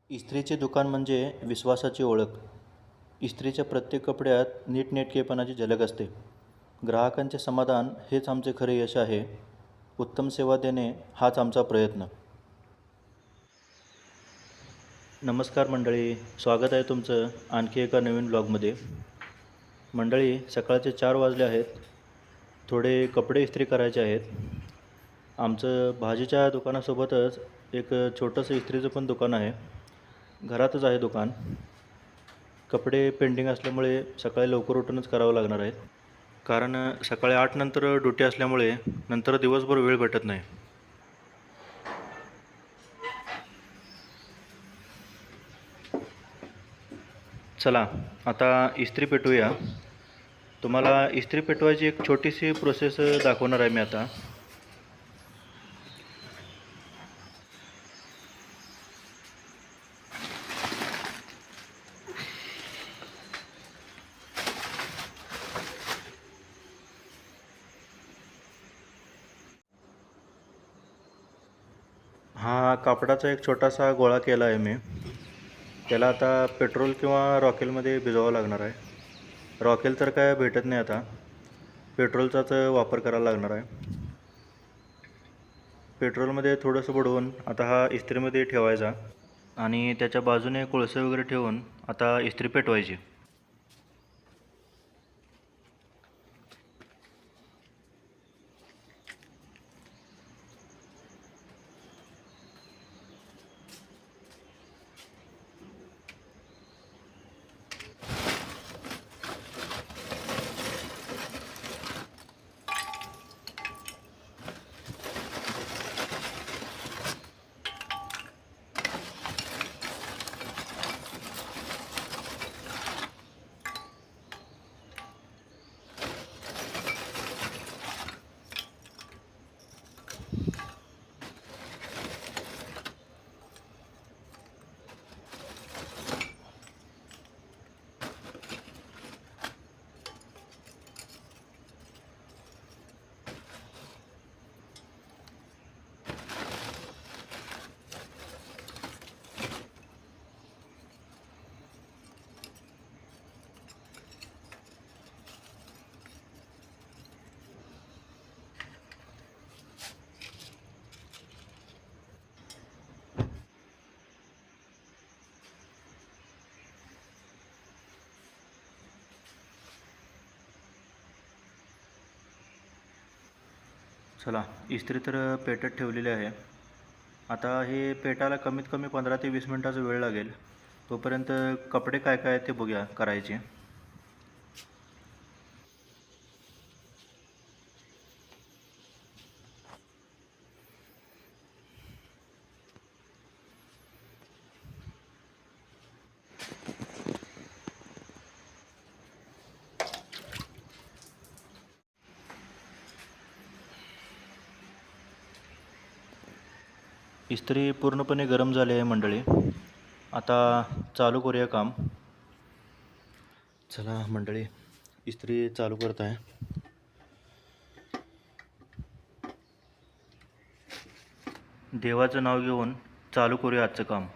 इस्त्रीचे दुकान म्हणजे विश्वासाची ओळख. इस्त्रीच्या प्रत्येक कपड्यात नीटनेटकेपणाची झलक असते. ग्राहकांचे समाधान हेच आमचे खरे यश आहे. उत्तम सेवा देणे हाच आमचा प्रयत्न. नमस्कार मंडळी, स्वागत आहे तुमचं आणखी एका नवीन ब्लॉगमध्ये. मंडळी, सकाळचे 4 वाजले आहेत. थोडे कपडे इस्त्री करायचे आहेत. आमचं भाजीच्या दुकानासोबतच एक छोटंसं इस्त्रीचं पण दुकान आहे. घरातच आहे दुकान. कपडे पेंडिंग असल्यामुळे सकाळी लवकर उठूनच करावं लागणार आहे. कारण सकाळी 8 नंतर ड्युटी असल्यामुळे नंतर दिवसभर वेळ भेटत नाही. चला आता इस्त्री पेटवूया. तुम्हाला इस्त्री पेटवायची एक छोटीशी प्रोसेस दाखवणार आहे मी आता. हा कापडाचा एक छोटासा गोळा केला आहे मी. त्याला आता पेट्रोल किंवा रॉकेलमध्ये भिजवावं लागणार आहे. रॉकेल तर काय भेटत नाही आता. पेट्रोलचाच वापर करायला लागणार आहे. पेट्रोलमध्ये थोडंसं बुडवून आता हा इस्त्रीमध्ये ठेवायचा आणि त्याच्या बाजूने कोळसे वगैरे ठेवून आता इस्त्री पेटवायची. चला, इस्त्री तर पेटत ठेवलेली आहे. आता हे पेटायला कमीत कमी 15 ते 20 मिनटाचा वेळ लागेल. तोपर्यंत कपडे काय काय आहेत ते बघूया करायचे. इस्त्री पूर्णपणे गरम झाली आहे मंडळी. आता चालू करूया काम. चला मंडळी, इस्त्री चालू करत आहे. देवाचं नाव घेऊन चालू करूया आजचं काम.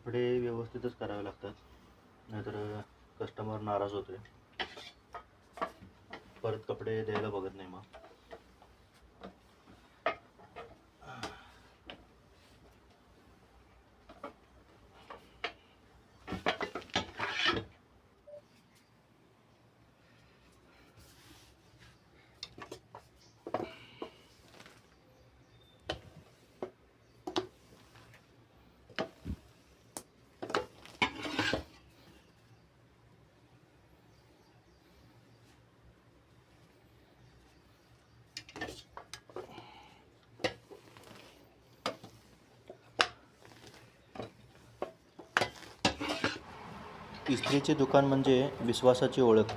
कपडे व्यवस्थितच करावे लागतात, नाहीतर कस्टमर नाराज होतोय, परत कपडे द्यायला बघत नाही मग. इस्त्रीचे दुकान म्हणजे विश्वासाची ओळख.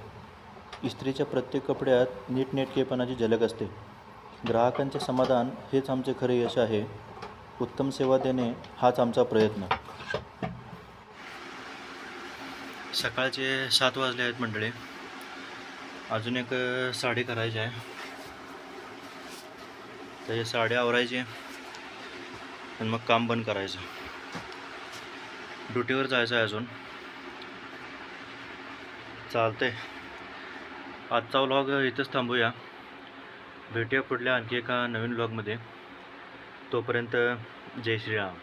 इस्त्रीच्या प्रत्येक कपड्यात नीटनेटकेपणाची झलक असते. ग्राहकांचे समाधान हेच आमचे खरे यश आहे. उत्तम सेवा देणे हाच आमचा प्रयत्न. सकाळचे 7 वाजले आहेत मंडळी. अजून एक साडी करायची आहे. त्याची साडी आवरायची आणि मग काम बंद करायचं. ड्युटीवर जायचं आहे अजून. चालतंय, आजचा व्लॉग इथंच थांबूया. भेटूया पुढल्या आणखी एका नवीन व्लॉगमध्ये. तोपर्यंत जय श्रीराम.